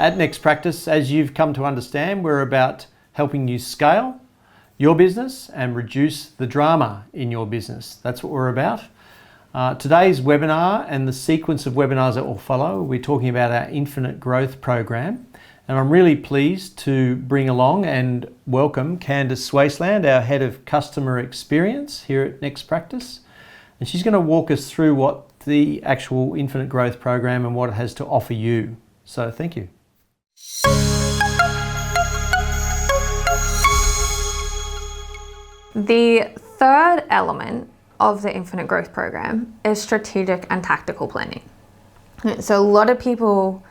At Next Practice, as you've come to understand, we're about helping you scale your business and reduce the drama in your business. That's what we're about. Today's webinar and the sequence of webinars that will follow, we're talking about our Infinite Growth Program. And I'm really pleased to bring along and welcome Candice Swaceland, our Head of Customer Experience here at Next Practice. And she's going to walk us through what the actual Infinite Growth Program and what it has to offer you. So thank you. The third element of the Infinite Growth Program is strategic and tactical planning. So a lot of people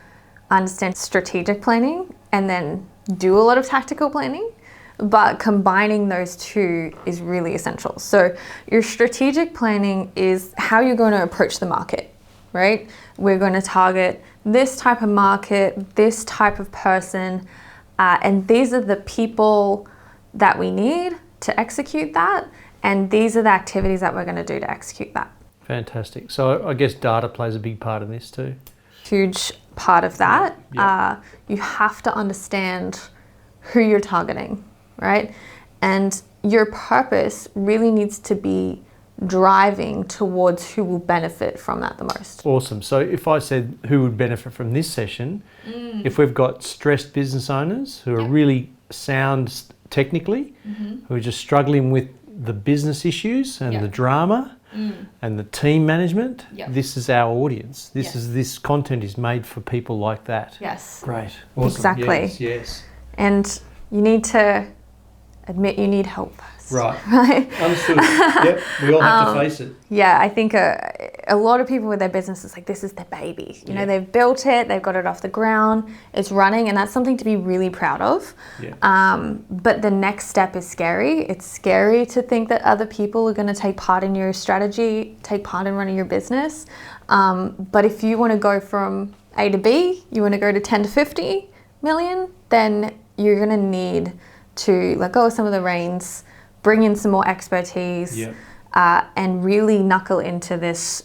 understand strategic planning and then do a lot of tactical planning, but combining those two is really essential. So your strategic planning is how you're going to approach the market, right? We're going to target this type of market, this type of person, and these are the people that we need to execute that, and these are the activities that we're going to do to execute that. Fantastic. So I guess data plays a big part in this too. Huge part of that. Yeah. You have to understand who you're targeting, right? And your purpose really needs to be driving towards who will benefit from that the most. Awesome. So if I said who would benefit from this session, if we've got stressed business owners who are really sound technically, who are just struggling with the business issues and the drama and the team management, this is our audience. This content is made for people like that. Yes. Great. Awesome. Exactly. Yes. And you need to admit you need help. Right. Right. Understood. Yep. We all have to face it. Yeah, I think a lot of people with their businesses, like, this is their baby. You know, they've built it, they've got it off the ground, it's running, and that's something to be really proud of. Yeah. But the next step is scary. It's scary to think that other people are going to take part in your strategy, take part in running your business. But if you want to go from A to B, you want to go to 10 to 50 million, then you're going to need to let go of some of the reins, bring in some more expertise, and really knuckle into this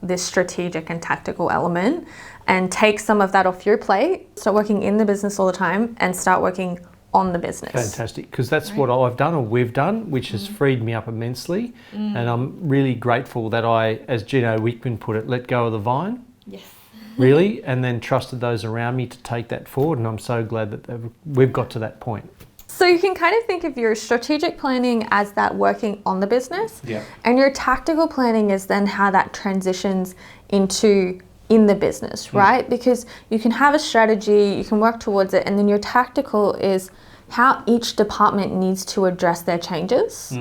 this strategic and tactical element, and take some of that off your plate. Start working in the business all the time and start working on the business. Fantastic, because that's what I've done, or we've done, which has freed me up immensely. And I'm really grateful that I, as Gino Wickman put it, let go of the vine. Yes. Really, and then trusted those around me to take that forward. And I'm so glad that we've got to that point. So you can kind of think of your strategic planning as that working on the business, and your tactical planning is then how that transitions into in the business, right? Because you can have a strategy, you can work towards it, and then your tactical is how each department needs to address their changes.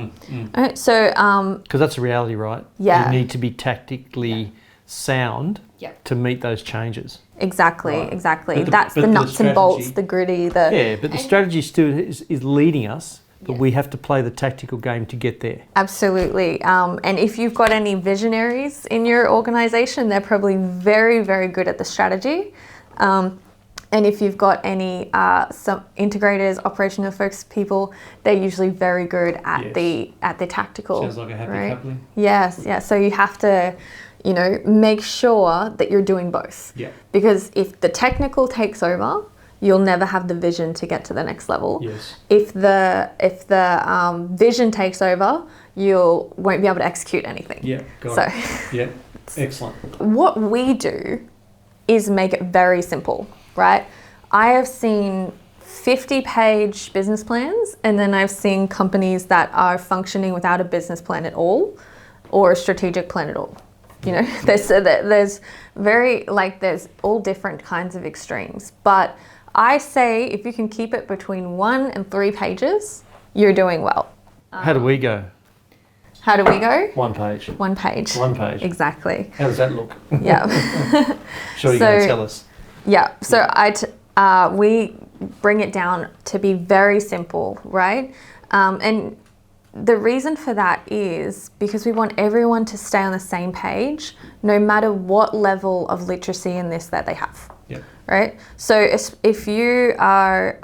Right? So, because that's a reality, right? Yeah. You need to be tactically sound to meet those changes. Exactly, Right. exactly. That's the nuts and bolts, the gritty, but the strategy still is leading us, but we have to play the tactical game to get there. Absolutely. And if you've got any visionaries in your organization, they're probably very, very good at the strategy. And if you've got any some integrators, operational folks, people, they're usually very good at the tactical. Sounds like a happy coupling. Yes, yeah. So you have to, you know, make sure that you're doing both. Yeah. Because if the technical takes over, you'll never have the vision to get to the next level. Yes. If the vision takes over, you won't be able to execute anything. Yeah. Got it. Yeah. Excellent. What we do is make it very simple, right? I have seen 50-page business plans, and then I've seen companies that are functioning without a business plan at all, or a strategic plan at all. You know, there's all different kinds of extremes. But I say if you can keep it between 1 and 3 pages, you're doing well. How do we go? How do we go? 1 page. 1 page. 1 page. Exactly. How does that look? Yeah. Sure, you're going to tell us. Yeah. So we bring it down to be very simple, right? And the reason for that is because we want everyone to stay on the same page, no matter what level of literacy in this that they have. Yeah. Right? So if you are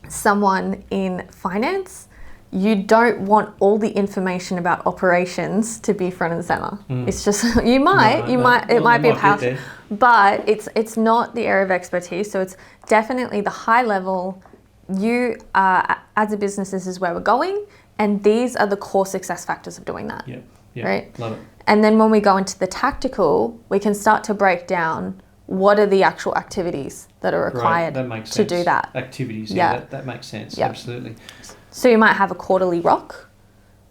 someone in finance, you don't want all the information about operations to be front and center. It's just, it might be a power, but it's not the area of expertise. So it's definitely the high level. You, as a business, this is where we're going, and these are the core success factors of doing that. Yeah, right? Love it. And then when we go into the tactical, we can start to break down what are the actual activities that are required to do that. Activities, that makes sense, absolutely. So you might have a quarterly rock,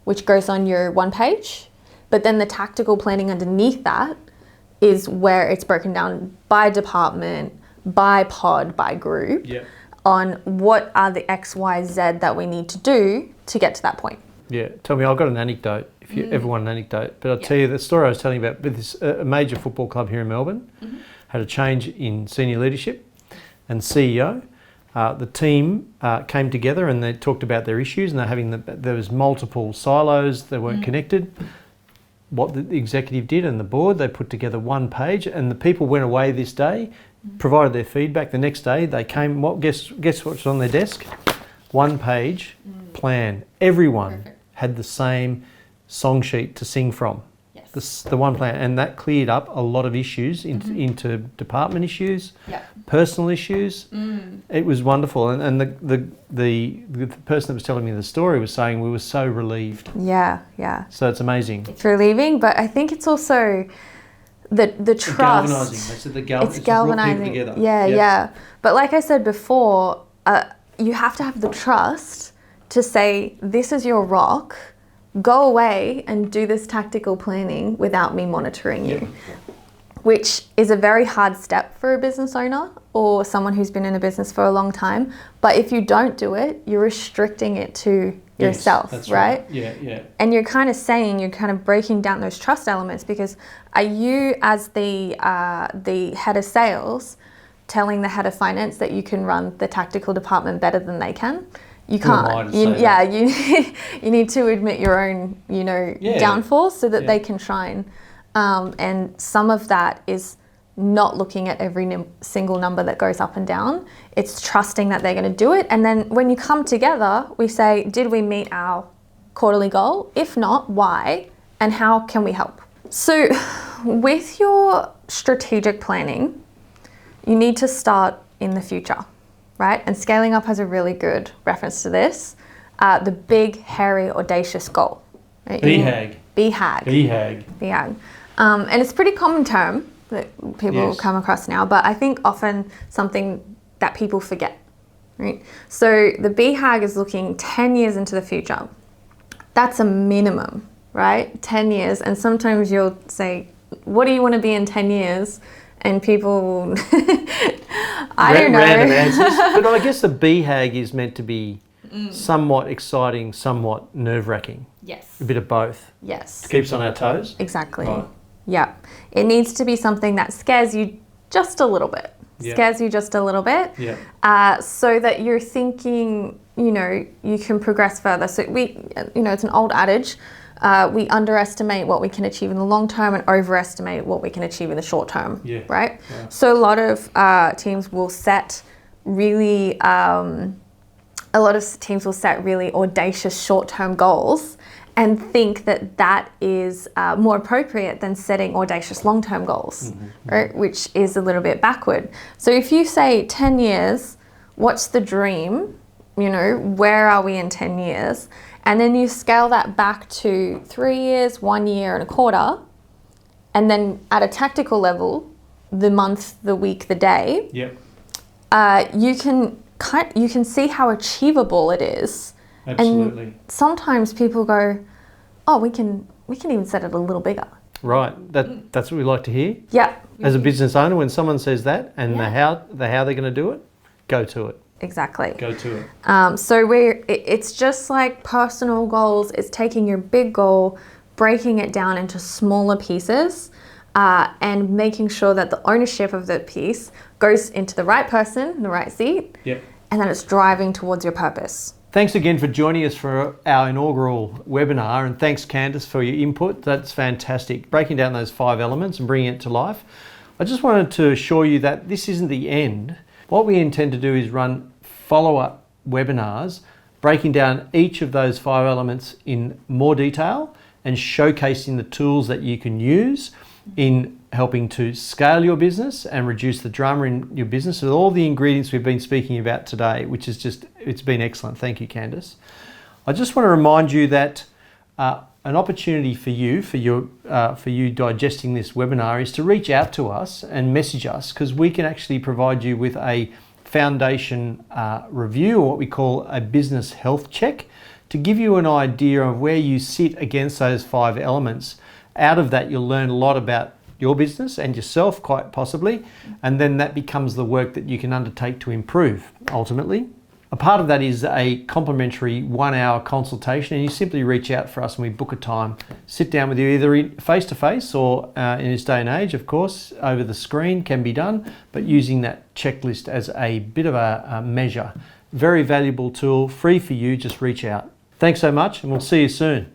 which goes on your one page, but then the tactical planning underneath that is where it's broken down by department, by pod, by group, on what are the X, Y, Z that we need to do to get to that point. Yeah, tell me, I've got an anecdote, if you ever want an anecdote, but I'll tell you the story I was telling you about, this a major football club here in Melbourne had a change in senior leadership and CEO. The team came together and they talked about their issues, and there was multiple silos that weren't connected. What the executive did and the board, they put together one page, and the people went away this day, provided their feedback. The next day they came, guess what's on their desk? One page plan. Everyone had the same song sheet to sing from. The one plan, and that cleared up a lot of issues into department issues, personal issues. It was wonderful, and the person that was telling me the story was saying we were so relieved. So it's amazing. It's relieving, but I think it's also the trust. Galvanizing. They said it's galvanizing. Together. But like I said before, you have to have the trust to say, this is your rock. Go away and do this tactical planning without me monitoring you, which is a very hard step for a business owner or someone who's been in a business for a long time. But if you don't do it, you're restricting it to yourself, that's right? Yeah. And you're kind of breaking down those trust elements, because are you, as the head of sales, telling the head of finance that you can run the tactical department better than they can? You can't. You need to admit your own, downfalls so that they can shine. And some of that is not looking at every single number that goes up and down. It's trusting that they're going to do it. And then when you come together, we say, did we meet our quarterly goal? If not, why? And how can we help? So with your strategic planning, you need to start in the future. Right? And Scaling Up has a really good reference to this. The big, hairy, audacious goal. Right? BHAG. And it's a pretty common term that people come across now, but I think often something that people forget. Right? So the BHAG is looking 10 years into the future. That's a minimum, right? 10 years. And sometimes you'll say, what do you want to be in 10 years? And people, I don't know. Random answers. But I guess the BHAG is meant to be somewhat exciting, somewhat nerve-wracking. Yes. A bit of both. Yes. It keeps on our toes. Exactly. Right. Yeah. It needs to be something that scares you just a little bit. Scares you just a little bit. So that you're thinking, you can progress further. So it's an old adage. We underestimate what we can achieve in the long term and overestimate what we can achieve in the short term, right? Yeah. So a lot of teams will set really audacious short-term goals and think that is more appropriate than setting audacious long-term goals, right? Which is a little bit backward. So if you say 10 years, what's the dream? Where are we in 10 years? And then you scale that back to 3 years, 1 year and a quarter. And then at a tactical level, the month, the week, the day, you can see how achievable it is. Absolutely. And sometimes people go, oh, we can even set it a little bigger. Right. That's what we like to hear. Yeah. As a business owner, when someone says that and the how they're going to do it, go to it. Exactly. Go to it. So it's just like personal goals. It's taking your big goal, breaking it down into smaller pieces, and making sure that the ownership of the piece goes into the right person, in the right seat, and that it's driving towards your purpose. Thanks again for joining us for our inaugural webinar, and thanks, Candice, for your input. That's fantastic. Breaking down those 5 elements and bringing it to life. I just wanted to assure you that this isn't the end. What we intend to do is run follow-up webinars breaking down each of those 5 elements in more detail and showcasing the tools that you can use in helping to scale your business and reduce the drama in your business with all the ingredients we've been speaking about today, which is just, it's been excellent. Thank you, Candice. I just want to remind you that an opportunity for you digesting this webinar is to reach out to us and message us, because we can actually provide you with a foundation review, or what we call a business health check, to give you an idea of where you sit against those 5 elements. Out of that, you'll learn a lot about your business and yourself, quite possibly, and then that becomes the work that you can undertake to improve ultimately. A part of that is a complimentary 1-hour consultation, and you simply reach out for us and we book a time, sit down with you either face-to-face or in this day and age, of course, over the screen can be done, but using that checklist as a bit of a measure. Very valuable tool, free for you, just reach out. Thanks so much, and we'll see you soon.